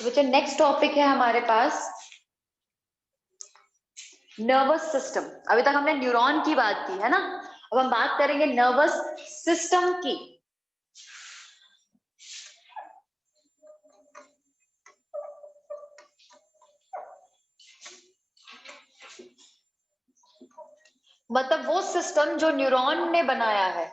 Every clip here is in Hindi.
बच्चे नेक्स्ट टॉपिक है हमारे पास नर्वस सिस्टम। अभी तक हमने न्यूरॉन की बात की है ना, अब हम बात करेंगे नर्वस सिस्टम की। मतलब वो सिस्टम जो न्यूरॉन ने बनाया है,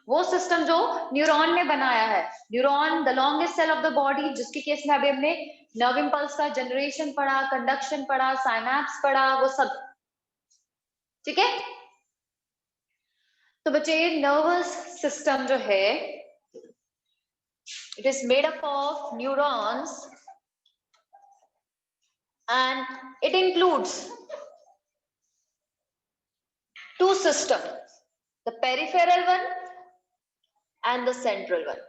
वो सिस्टम जो न्यूरॉन ने बनाया है। Neuron the longest cell of the body, जिसके केस में अभी हमने नर्व इंपल्स का जनरेशन पढ़ा, कंडक्शन पढ़ा, साइनैप्स पढ़ा, वो सब ठीक है। तो बच्चे नर्वस सिस्टम जो है, it is made up of neurons and it includes two systems, the peripheral one and the central one,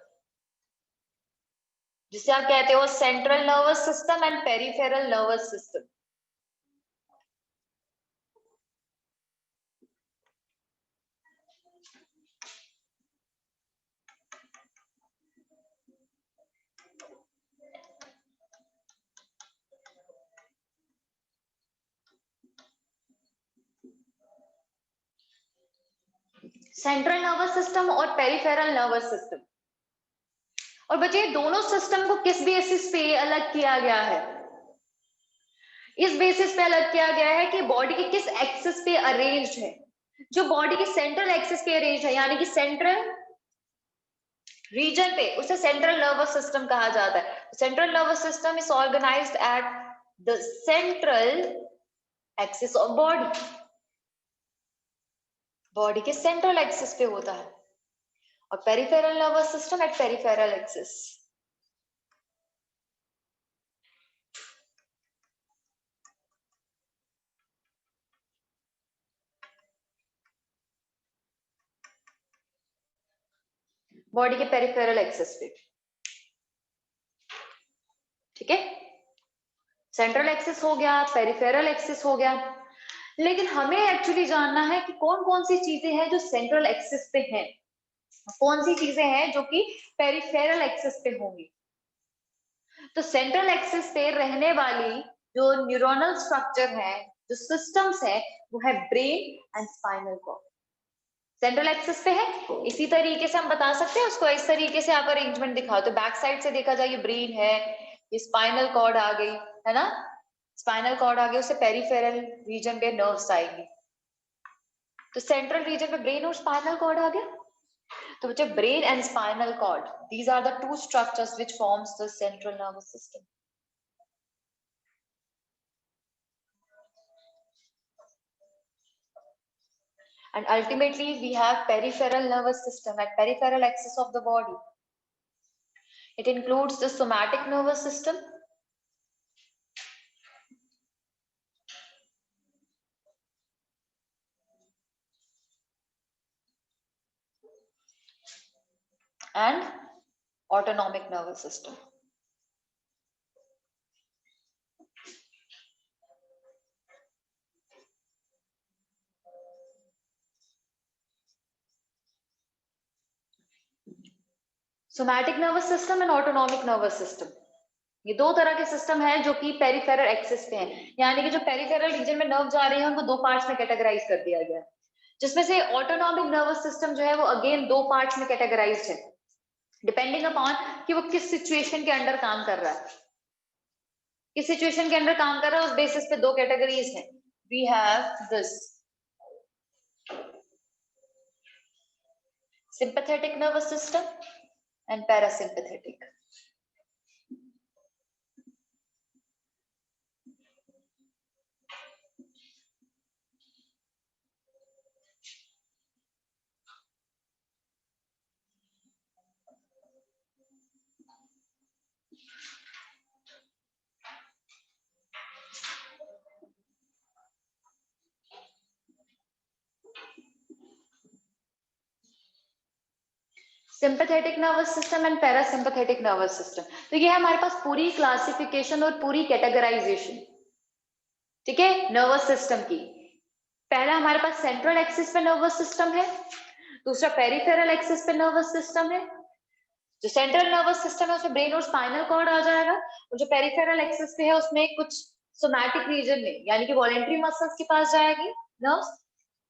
जिसे आप कहते हो central nervous system and peripheral nervous system. Central nervous system और पेरिफेरल नर्वस सिस्टम। और बच्चे दोनों सिस्टम को किस बेसिस पे अलग किया गया है? इस बेसिस पे अलग किया गया है कि बॉडी के किस एक्सिस पे अरेंज्ड है। जो बॉडी के सेंट्रल एक्सिस पे अरेंज्ड है, यानी कि सेंट्रल रीजन पे, उसे सेंट्रल नर्वस सिस्टम कहा जाता है। Central nervous system is organised at the central axis of body. Body के सेंट्रल एक्सिस पे होता है। और peripheral nervous system at peripheral axis. Body के पेरिफेरल एक्सिस पे, ठीक है। सेंट्रल एक्सिस हो गया, पेरिफेरल एक्सिस हो गया। लेकिन हमें एक्चुअली जानना है कि कौन कौन सी चीजें हैं जो सेंट्रल एक्सिस पे हैं, कौन सी चीजें हैं जो कि पेरिफेरल एक्सिस पे होंगी। तो सेंट्रल एक्सिस पे रहने वाली जो न्यूरोनल स्ट्रक्चर है, जो सिस्टम्स है, वो है brain and spinal cord. Central axis पे है। इसी तरीके से हम बता सकते हैं उसको, इस तरीके से आप अरेंजमेंट दिखाओ तो बैक साइड से देखा जाए ये ब्रेन है, ये स्पाइनल कॉर्ड आ गई है ना, स्पाइनल कॉर्ड आ गया, उससे पेरिफेरल रीजन पे नर्व्स आएंगी। तो सेंट्रल रीजन पे ब्रेन और स्पाइनल कॉर्ड आ गया। तो बच्चे brain and spinal cord, these are the two structures which forms the central nervous system. And ultimately we have peripheral nervous system at peripheral axis of the body. It includes the somatic nervous system, and autonomic nervous system. Somatic nervous system and autonomic nervous system, ये दो तरह के सिस्टम है जो कि पेरिफेरल एक्सिस पे हैं। यानी कि जो पेरिफेरल रीजन में नर्व जा रहे हैं उनको दो पार्ट्स में कैटेगराइज कर दिया गया है, जिसमें से ऑटोनॉमिक नर्वस सिस्टम जो है वो अगेन दो पार्ट्स में कैटेगराइज्ड है, डिपेंडिंग अपॉन कि वो किस सिचुएशन के अंडर काम कर रहा है। किस सिचुएशन के अंडर काम कर रहा है उस बेसिस पे दो कैटेगरीज हैं। We have this sympathetic nervous system and parasympathetic. Sympathetic nervous system and parasympathetic nervous system. तो ये है हमारे पास पूरी क्लासिफिकेशन और पूरी कैटेगराइजेशन, ठीक है, नर्वस सिस्टम की। पहला हमारे पास सेंट्रल एक्सिस पे नर्वस सिस्टम है, दूसरा पेरिफेरल एक्सिस पे नर्वस सिस्टम है, जो सेंट्रल नर्वस सिस्टम है उसमें ब्रेन और स्पाइनल कॉर्ड आ जाएगा, और जो पेरिफेरल एक्सिस पे है उसमें कुछ सोमैटिक रीजन में यानी कि वॉलेंट्री मसल्स के पास जाएगी नर्व्स,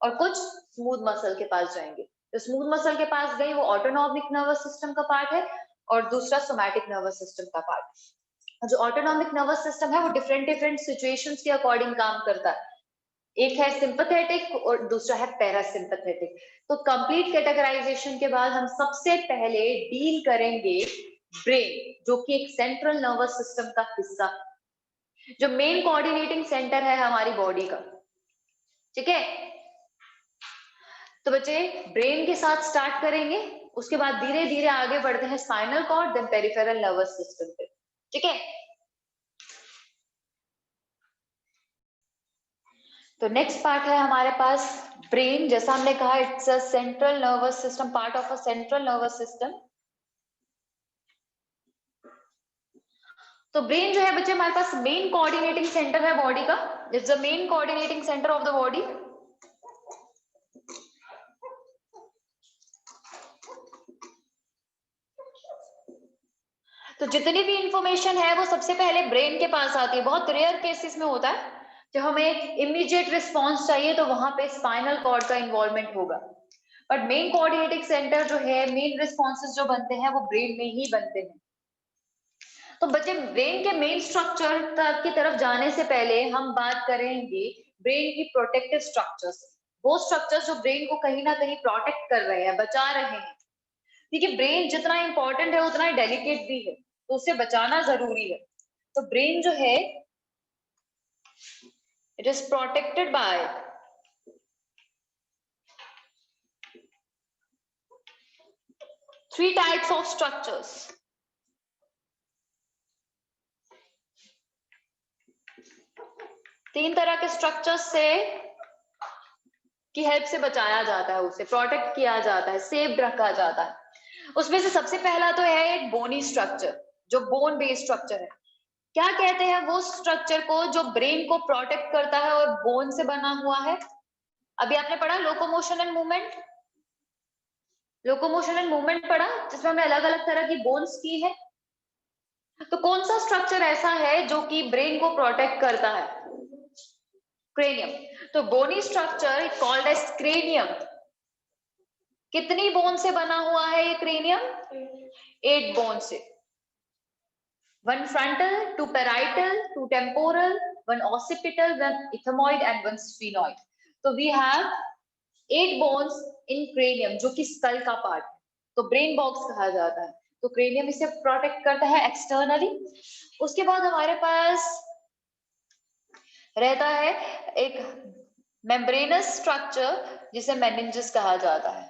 और कुछ स्मूथ मसल के पास जाएंगे। जो स्मूथ मसल के पास गई वो ऑटोनॉमिक नर्वस सिस्टम का पार्ट है, और दूसरा सोमैटिक नर्वस सिस्टम का पार्ट है। जो ऑटोनॉमिक नर्वस सिस्टम है वो डिफरेंट डिफरेंट सिचुएशंस के अकॉर्डिंग काम करता है। एक है सिंपैथेटिक और दूसरा है पैरासिम्पैथेटिक। तो कंप्लीट कैटेगराइजेशन के बाद हम सबसे पहले डील करेंगे ब्रेन, जो कि एक सेंट्रल नर्वस सिस्टम का हिस्सा, जो मेन कोऑर्डिनेटिंग सेंटर है हमारी बॉडी का। ठीक है, तो बच्चे ब्रेन के साथ स्टार्ट करेंगे, उसके बाद धीरे धीरे आगे बढ़ते हैं spinal cord, then peripheral nervous system पे। ठीक है, तो नेक्स्ट पार्ट है हमारे पास ब्रेन। जैसा हमने कहा it's a central nervous system, part of a central nervous system. तो ब्रेन जो है बच्चे हमारे पास मेन कोऑर्डिनेटिंग सेंटर है बॉडी का, it's the main coordinating centre of the body. तो जितनी भी इंफॉर्मेशन है वो सबसे पहले ब्रेन के पास आती है। बहुत रेयर केसेस में होता है जब हमें इमीडिएट रिस्पॉन्स चाहिए तो वहां पे स्पाइनल कॉर्ड का इन्वॉल्वमेंट होगा, बट मेन कोऑर्डिनेटिंग सेंटर जो है, मेन रिस्पॉन्सेज जो बनते हैं वो ब्रेन में ही बनते हैं। तो बच्चे ब्रेन के मेन स्ट्रक्चर की तरफ जाने से पहले हम बात करेंगे ब्रेन की प्रोटेक्टिव स्ट्रक्चर्स, वो स्ट्रक्चर्स जो ब्रेन को कहीं ना कहीं प्रोटेक्ट कर रहे हैं, बचा रहे हैं। देखिए ब्रेन जितना इंपॉर्टेंट है उतना ही डेलिकेट भी है, तो उसे बचाना जरूरी है। तो ब्रेन जो है it is protected by three types of structures. तीन तरह के स्ट्रक्चर्स से की हेल्प से बचाया जाता है, उसे प्रोटेक्ट किया जाता है, सेव रखा जाता है। उसमें से सबसे पहला तो है एक बोनी स्ट्रक्चर, जो बोन बेस्ड स्ट्रक्चर है। क्या कहते हैं वो स्ट्रक्चर को जो ब्रेन को प्रोटेक्ट करता है और बोन से बना हुआ है? अभी आपने पढ़ा locomotion and movement, locomotion and movement पढ़ा जिसमें हमने अलग अलग तरह की बोन्स की है। तो कौन सा स्ट्रक्चर ऐसा है जो कि ब्रेन को प्रोटेक्ट करता है? क्रेनियम। तो bony structure called as cranium. कितनी बोन से बना हुआ है ये क्रेनियम? 8 बोन से। One frontal, 2 parietal, 2 temporal, 1 occipital, 1 ethmoid and 1 sphenoid. So we have 8 bones in cranium जो कि स्कल का पार्ट है, तो ब्रेन बॉक्स कहा जाता है। तो क्रेनियम इसे प्रोटेक्ट करता है एक्सटर्नली। उसके बाद हमारे पास रहता है एक मेम्ब्रेनस स्ट्रक्चर जिसे मेनिंजेस कहा जाता है।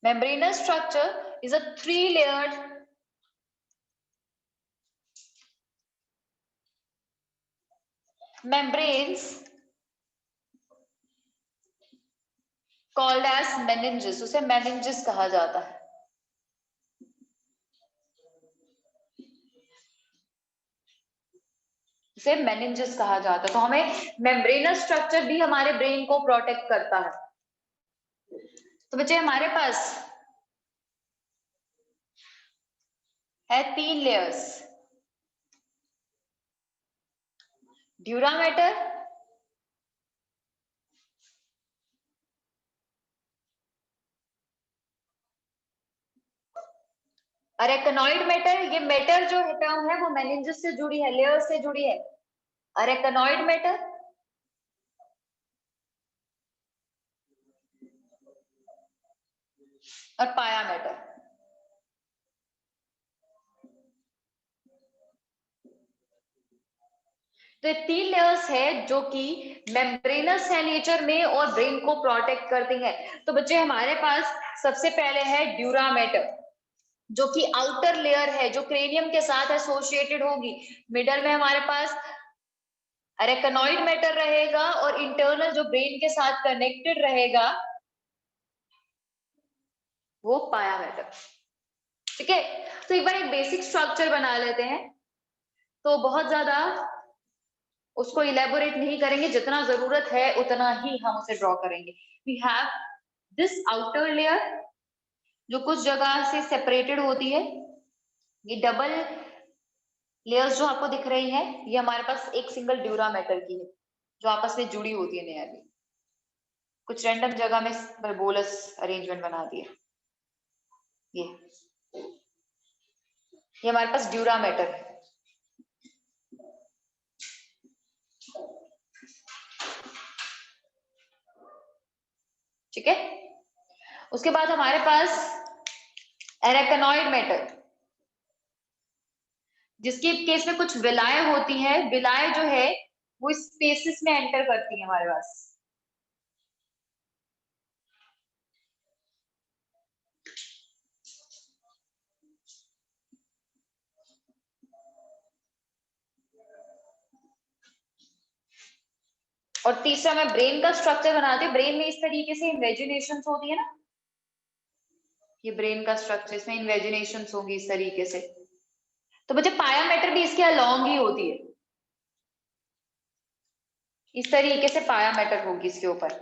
Membranous structure is a 3-layered membranes called as meninges, उसे meninges कहा जाता है। उसे meninges कहा जाता है। तो हमें membranous structure भी हमारे ब्रेन को प्रोटेक्ट करता है। तो बच्चे हमारे पास है 3 लेयर्स, ड्यूरा मैटर, अरेकनॉइड मैटर। ये मैटर जो टर्म है वो मेनिंजेस से जुड़ी है, लेयर से जुड़ी है। अरेकनॉइड मैटर और पाया मैटर। तो ये 3 लेयर्स है जो कि मेम्ब्रेनस है नेचर में और ब्रेन को प्रोटेक्ट करती है। तो बच्चे हमारे पास सबसे पहले है ड्यूरा मैटर, जो कि आउटर लेयर है, जो क्रेनियम के साथ एसोसिएटेड होगी। मिडल में हमारे पास अरेकनॉइड मैटर रहेगा और इंटरनल जो ब्रेन के साथ कनेक्टेड रहेगा वो पाया मैटर। ठीक है, तो एक बार एक बेसिक स्ट्रक्चर बना लेते हैं। तो बहुत ज्यादा उसको इलेबोरेट नहीं करेंगे, जितना जरूरत है उतना ही हम उसे ड्रॉ करेंगे। We have this outer layer जो कुछ जगह से सेपरेटेड होती है। ये डबल लेयर्स जो आपको दिख रही है, ये हमारे पास एक सिंगल ड्यूरा मेटल की है जो आपस में जुड़ी होती है नियरली। कुछ रैंडम जगह में बोलस अरेंजमेंट बना दिया। ये हमारे पास ड्यूरा मेटल है। ठीक है, उसके बाद हमारे पास एरेकनॉइड मेटल, जिसके केस में कुछ विलायें होती हैं। विलायें जो है वो स्पेसिस में एंटर करती है हमारे पास। और तीसरा मैं ब्रेन का स्ट्रक्चर बनाती हूँ। ब्रेन में इस तरीके से इन्वेजिनेशंस होती है ना, ये ब्रेन का स्ट्रक्चर, इसमें इन्वेजिनेशंस होंगी इस तरीके से। तो बच्चे पाया मैटर भी इसके अलोंग ही होती है, इस तरीके से पाया मैटर होगी इसके ऊपर।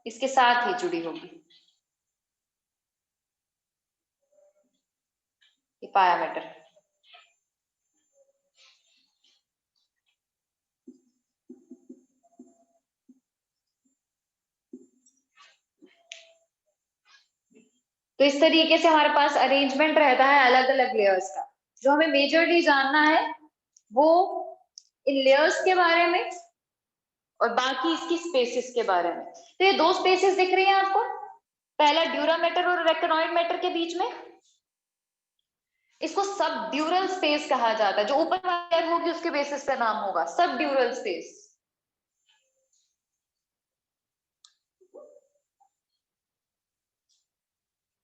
इसके साथ ही जुड़ी होगी ये पाया मैटर। तो इस तरीके से हमारे पास अरेंजमेंट रहता है अलग अलग लेयर्स का। जो हमें मेजरली जानना है वो इन लेयर्स के बारे में और बाकी इसकी स्पेसिस के बारे में। तो ये दो स्पेसिस दिख रही हैं आपको, पहला ड्यूरा मैटर और रेकनॉइड मैटर के बीच में, इसको सब ड्यूरल स्पेस कहा जाता है। जो ऊपर वाली लेयर होगी उसके बेसिस पे नाम होगा सब ड्यूरल स्पेस।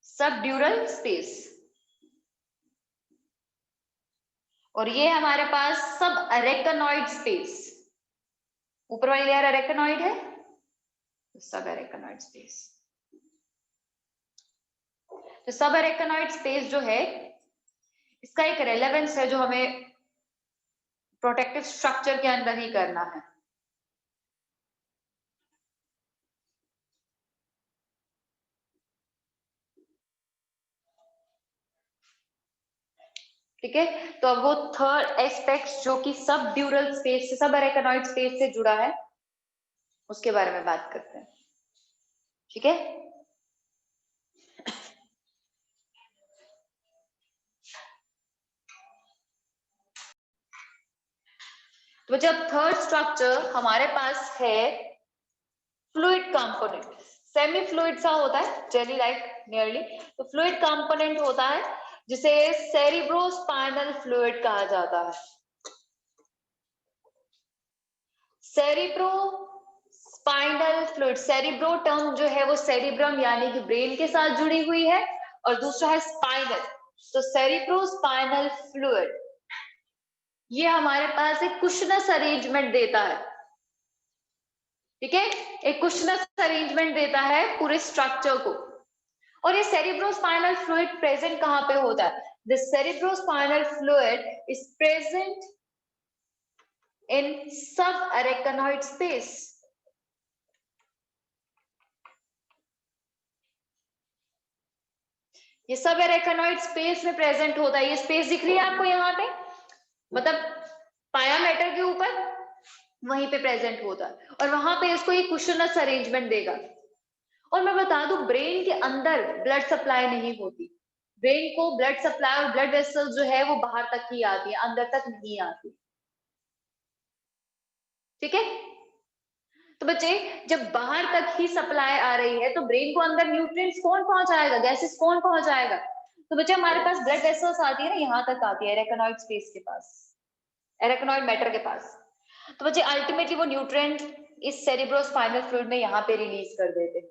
सब ड्यूरल स्पेस। और ये हमारे पास सब अरेकनॉइड स्पेस। ऊपर वाली लेयर अरेकनॉइड है तो सब अरेकनॉइड स्पेस। तो सब अरेकनॉइड स्पेस जो है इसका एक रेलेवेंस है जो हमें प्रोटेक्टिव स्ट्रक्चर के अंदर ही करना है। ठीक है, तो अब वो थर्ड एस्पेक्ट जो कि सब ड्यूरल स्पेस से, सब अरेकनॉइड स्पेस से जुड़ा है, उसके बारे में बात करते हैं। ठीक है, तो जब थर्ड स्ट्रक्चर हमारे पास है फ्लूइड कंपोनेंट, सेमी फ्लूइड सा होता है, जेली लाइक नियरली। तो फ्लूइड कंपोनेंट होता है जिसे सेरिब्रोस्पाइनल फ्लूइड कहा जाता है। Cerebro spinal fluid, cerebro term जो है वो सेरिब्रम यानी कि ब्रेन के साथ जुड़ी हुई है, और दूसरा है स्पाइनल, तो सेरिब्रो स्पाइनल फ्लूइड ये हमारे पास एक कुशनस अरेंजमेंट देता है। ठीक है, एक कुशनस अरेंजमेंट देता है पूरे स्ट्रक्चर को। और ये सेरिब्रोस्पाइनल फ्लूइड प्रेजेंट कहां पे होता है? The cerebrospinal fluid is present in सब अरेकनॉइड स्पेस। ये सब अरेकनॉइड स्पेस में प्रेजेंट होता है। ये स्पेस दिख रही है आपको यहाँ पे, मतलब पाया मैटर के ऊपर वहीं पे प्रेजेंट होता है, और वहां पे इसको एक कुशनस अरेंजमेंट देगा। और मैं बता दूं ब्रेन के अंदर ब्लड सप्लाई नहीं होती। ब्रेन को ब्लड सप्लाई और ब्लड वेसल जो है वो बाहर तक ही आती है, अंदर तक नहीं आती। ठीक है, तो बच्चे जब बाहर तक ही सप्लाई आ रही है तो ब्रेन को अंदर न्यूट्रिएंट्स कौन पहुंचाएगा, गैसेस कौन पहुंचाएगा? तो बच्चे हमारे पास ब्लड वेसल्स आती है ना, यहाँ तक आती है एरेकनॉइड स्पेस के पास, एरेकनॉइड मैटर के पास। तो बच्चे अल्टीमेटली वो न्यूट्रिएंट इस सेरिब्रोस्पाइनल फ्लूइड में यहाँ पे रिलीज कर देते हैं,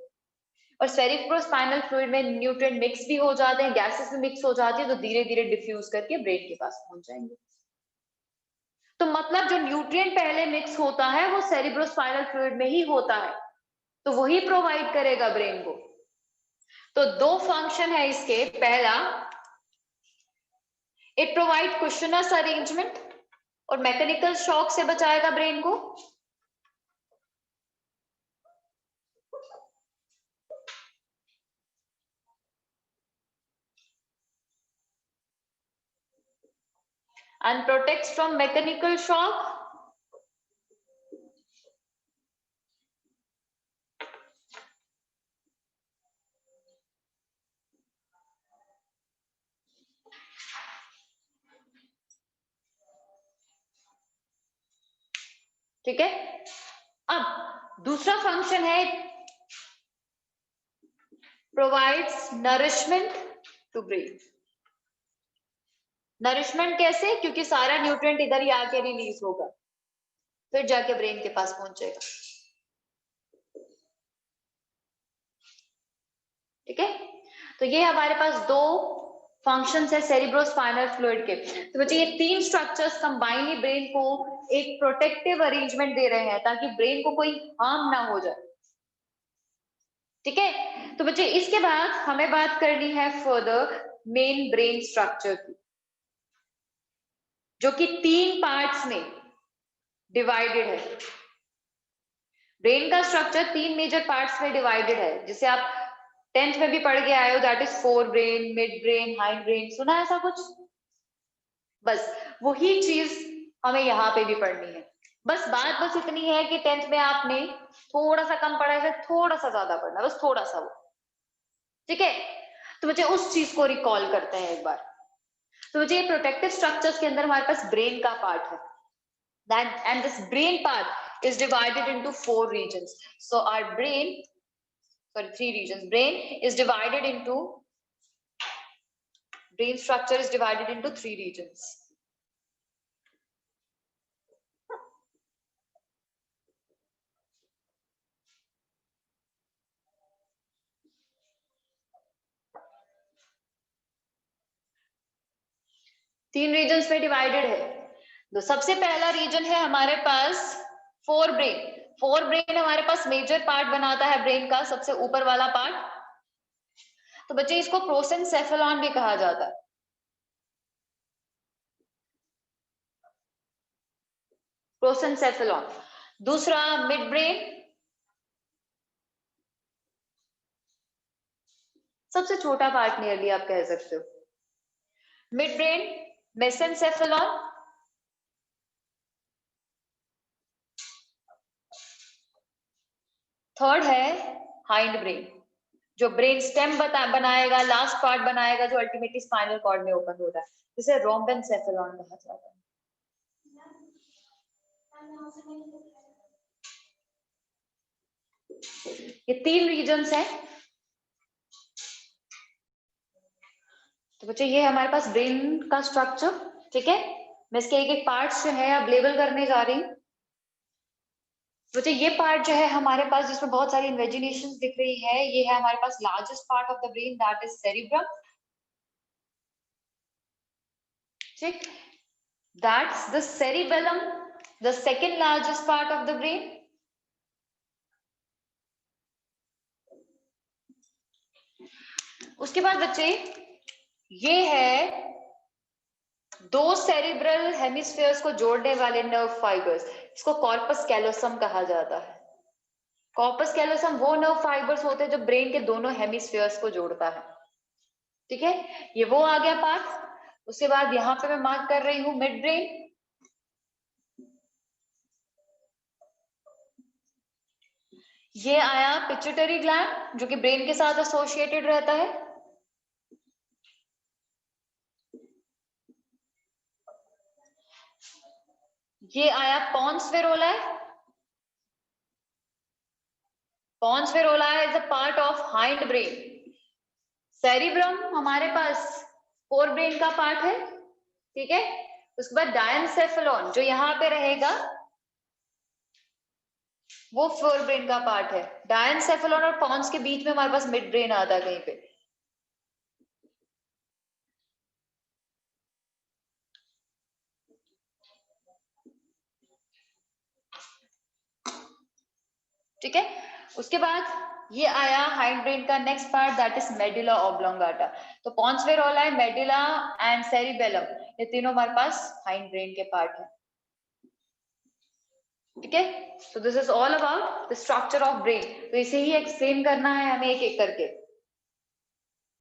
और सेरिब्रोस्पाइनल फ्लूइड में न्यूट्रिएंट मिक्स भी हो जाते हैं, गैसेस भी मिक्स हो जाती है, तो धीरे धीरे डिफ्यूज करके ब्रेन के पास पहुंच जाएंगे। तो मतलब जो न्यूट्रिएंट पहले मिक्स होता है वो सेरिब्रोस्पाइनल फ्लूइड में ही होता है, तो वही प्रोवाइड करेगा ब्रेन को। तो दो फंक्शन है इसके। पहला, इट प्रोवाइड कुशनस अरेंजमेंट और मैकेनिकल शॉक से बचाएगा ब्रेन को। And protects from mechanical shock. ठीक है। अब दूसरा फंक्शन है, provides nourishment to brain. Nourishment कैसे? क्योंकि सारा न्यूट्रिएंट इधर ही आके रिलीज होगा, फिर जाके ब्रेन के पास पहुंचेगा। ठीक है, तो ये हमारे पास दो फंक्शंस है सेरिब्रोस्पाइनल फ्लूइड के। तो बच्चे ये तीन स्ट्रक्चर्स कंबाइन ही ब्रेन को एक प्रोटेक्टिव अरेंजमेंट दे रहे हैं ताकि ब्रेन को कोई हार्म ना हो जाए। ठीक है, तो बच्चे इसके बाद हमें बात करनी है फर्दर मेन ब्रेन स्ट्रक्चर की, जो कि तीन पार्ट्स में डिवाइडेड है। ब्रेन का स्ट्रक्चर तीन मेजर पार्ट्स में डिवाइडेड है, जिसे आप 10th में भी पढ़ के आए हो, that is fore brain, mid brain, hind brain. सुना ऐसा कुछ? बस वही चीज हमें यहाँ पे भी पढ़नी है। बस बात बस इतनी है कि 10th में आपने थोड़ा सा कम पढ़ा है, थोड़ा सा ज्यादा पढ़ना, बस थोड़ा सा वो। ठीक है, तो बच्चे उस चीज को रिकॉल करते हैं एक बार। तो बच्चे ये प्रोटेक्टिव स्ट्रक्चर्स के अंदर हमारे पास ब्रेन का पार्ट है, that and this brain part is divided into 4 regions. So our brain, sorry, 3 regions. Brain structure is divided into 3 regions. तीन रीजन्स में डिवाइडेड है। तो सबसे पहला रीजन है हमारे पास फोर ब्रेन। फोर ब्रेन हमारे पास मेजर पार्ट बनाता है ब्रेन का, सबसे ऊपर वाला पार्ट। तो बच्चे इसको प्रोसेनसेफेलॉन भी कहा जाता है। प्रोसेनसेफेलॉन। दूसरा मिड ब्रेन, सबसे छोटा पार्ट नियरली आप कह सकते हो। Mid brain mesencephalon. थर्ड है हाइंड ब्रेन, जो ब्रेन स्टेम बनाएगा, लास्ट पार्ट बनाएगा, जो अल्टीमेटली स्पाइनल कॉर्ड में ओपन होता है, जिसे रोम्बेनसेफेलॉन कहा जाता है। ये तीन रीजन्स हैं। तो बच्चे ये हमारे पास ब्रेन का स्ट्रक्चर। ठीक है, मैं इसके एक एक पार्ट्स जो है अब लेबल करने जा रही हूँ। बच्चे ये पार्ट जो है हमारे पास, जिसमें बहुत सारी इन्वेजिनेशन दिख रही है, ये है हमारे पास largest part of the brain, that is cerebrum. ठीक, that's the cerebellum, the second largest part of the brain. उसके बाद बच्चे ये है दो सेरिब्रल हेमिस्फीयर्स को जोड़ने वाले नर्व फाइबर्स, इसको कॉर्पस कैलोसम कहा जाता है। कॉर्पस कैलोसम वो नर्व फाइबर्स होते हैं जो ब्रेन के दोनों हेमिस्फीयर्स को जोड़ता है। ठीक है, ये वो आ गया पार्ट। उसके बाद यहाँ पे मैं मार्क कर रही हूँ मिड ब्रेन। ये आया पिट्यूटरी ग्लैंड, जो कि ब्रेन के साथ एसोसिएटेड रहता है। ये आया pons varolii. Pons varolii is a part of hind brain. Cerebrum हमारे पास फोर ब्रेन का पार्ट है। ठीक है, उसके बाद डायनसेफेलॉन जो यहाँ पे रहेगा, वो फोर ब्रेन का पार्ट है। डायनसेफेलॉन और पॉन्स के बीच में हमारे पास मिड ब्रेन आता है कहीं पे। ठीक है, उसके बाद ये आया हाइंड ब्रेन का next part, that is medulla oblongata. तो पॉन्स वे रोला है, मेडुला एंड सेरिबेलम, ये तीनों हमारे पास हाइंड ब्रेन के पार्ट है। ठीक है, so this is all about the structure of brain. तो इसे ही एक्सप्लेन करना है हमें एक एक करके।